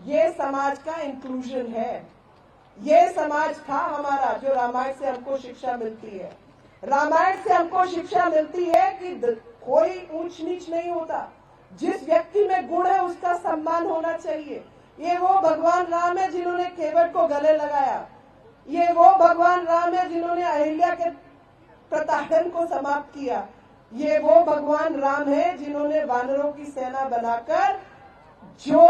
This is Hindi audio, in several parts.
ये समाज का इंक्लूजन है। ये समाज था हमारा जो रामायण से हमको शिक्षा मिलती है। रामायण से हमको शिक्षा मिलती है कि कोई ऊंच नीच नहीं होता, जिस व्यक्ति में गुण है उसका सम्मान होना चाहिए। ये वो भगवान राम है जिन्होंने केवट को गले लगाया। ये वो भगवान राम है जिन्होंने अहिल्या के प्रताड़न को समाप्त किया। ये वो भगवान राम है जिन्होंने वानरों की सेना बनाकर जो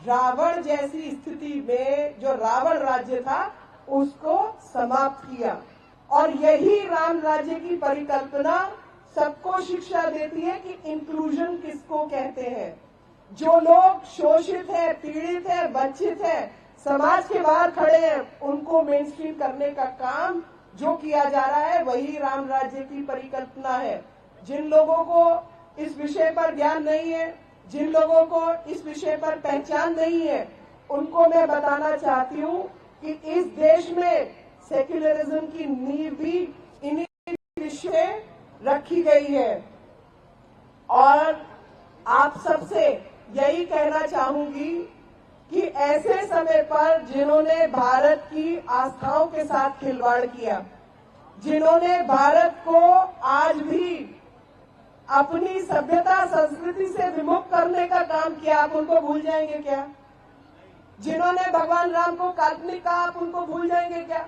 रावण जैसी स्थिति में जो रावण राज्य था उसको समाप्त किया। और यही राम राज्य की परिकल्पना सबको शिक्षा देती है कि इंक्लूजन किसको कहते हैं। जो लोग शोषित है, पीड़ित है, वंचित है, समाज के बाहर खड़े हैं, उनको मेनस्ट्रीम करने का काम जो किया जा रहा है वही राम राज्य की परिकल्पना है। जिन लोगों को इस विषय पर ज्ञान नहीं है, जिन लोगों को इस विषय पर पहचान नहीं है, उनको मैं बताना चाहती हूँ कि इस देश में सेक्युलरिज्म की नींव भी इन्हीं विषय रखी गई है। और आप सबसे यही कहना चाहूंगी कि ऐसे समय पर जिन्होंने भारत की आस्थाओं के साथ खिलवाड़ किया, जिन्होंने भारत को आज भी अपनी सभ्यता संस्कृति से विमुख करने का काम किया, आप उनको भूल जाएंगे क्या? जिन्होंने भगवान राम को काल्पनिक कहा, आप उनको भूल जाएंगे क्या?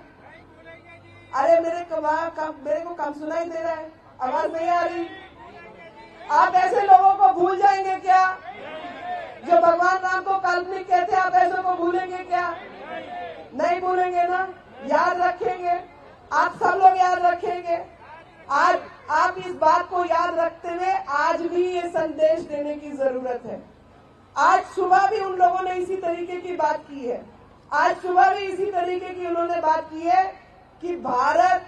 अरे मेरे को कम सुनाई दे रहा है, आवाज नहीं आ रही। आप ऐसे लोगों को भूल जाएंगे क्या जो भगवान राम को काल्पनिक कहते हैं? आप ऐसे को भूलेंगे क्या? नहीं भूलेंगे ना, याद रखेंगे। आप सब लोग याद रखेंगे। आज आप इस बात को याद रखते हुए आज भी ये संदेश देने की जरूरत है। आज सुबह भी उन लोगों ने इसी तरीके की बात की है। आज सुबह भी इसी तरीके की उन्होंने बात की है कि भारत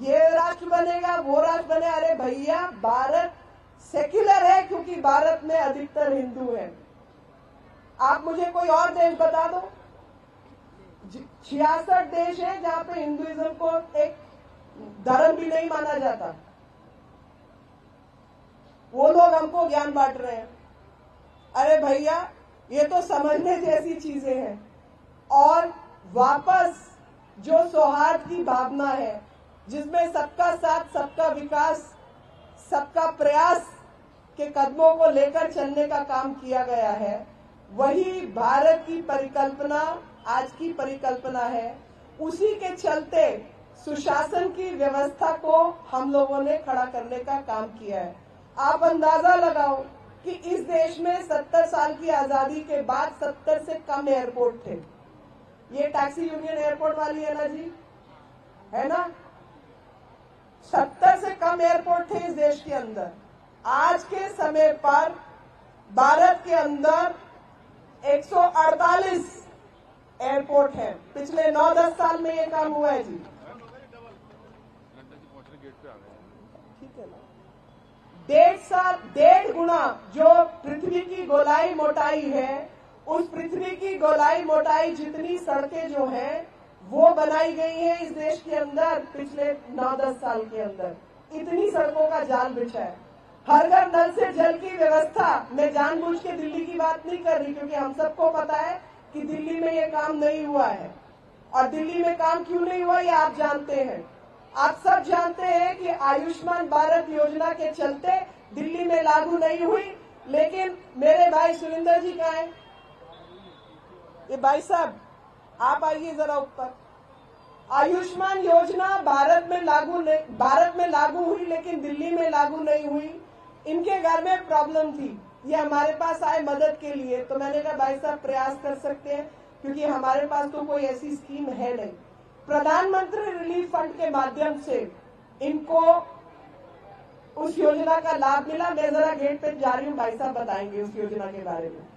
ये राष्ट्र बनेगा, वो राष्ट्र बने। अरे भैया, भारत सेक्युलर है क्योंकि भारत में अधिकतर हिंदू हैं। आप मुझे कोई और देश बता दो। 66 देश है जहां पे हिंदुइज्म को एक धर्म भी नहीं माना जाता। वो लोग हमको ज्ञान बांट रहे हैं। अरे भैया, ये तो समझने जैसी चीजें हैं। और वापस जो सौहार्द की भावना है, जिसमें सबका साथ, सबका विकास, सबका प्रयास के कदमों को लेकर चलने का काम किया गया है, वही भारत की परिकल्पना आज की परिकल्पना है। उसी के चलते सुशासन की व्यवस्था को हम लोगों ने खड़ा करने का काम किया है। आप अंदाजा लगाओ कि इस देश में 70 साल की आजादी के बाद 70 से कम एयरपोर्ट थे। ये टैक्सी यूनियन एयरपोर्ट वाली है ना जी, है ना? 70 से कम एयरपोर्ट थे इस देश के अंदर। आज के समय पर भारत के अंदर 148 एयरपोर्ट है। पिछले 9-10 साल में ये काम हुआ है जी। ठीक है ना? 1.5 गुना जो पृथ्वी की गोलाई मोटाई है, उस पृथ्वी की गोलाई मोटाई जितनी सड़कें जो हैं वो बनाई गई है इस देश के अंदर पिछले 9-10 साल के अंदर। इतनी सड़कों का जाल बिछा है। हर घर नल से जल की व्यवस्था, मैं जानबूझ के दिल्ली की बात नहीं कर रही क्योंकि हम सबको पता है कि दिल्ली में ये काम नहीं हुआ है। और दिल्ली में काम क्यों नहीं हुआ ये आप जानते हैं। आप सब जानते हैं कि आयुष्मान भारत योजना के चलते दिल्ली में लागू नहीं हुई। लेकिन मेरे भाई सुरेंद्र जी कहाँ हैं? ये भाई साहब, आप आइए जरा ऊपर। आयुष्मान योजना भारत में लागू हुई लेकिन दिल्ली में लागू नहीं हुई। इनके घर में प्रॉब्लम थी, ये हमारे पास आए मदद के लिए। तो मैंने कहा भाई साहब प्रयास कर सकते हैं क्योंकि हमारे पास तो कोई ऐसी स्कीम है नहीं। प्रधानमंत्री रिलीफ फंड के माध्यम से इनको उस योजना का लाभ मिला। मैं जरा गेट पे जा रही हूँ, भाई साहब बताएंगे उस योजना के बारे में।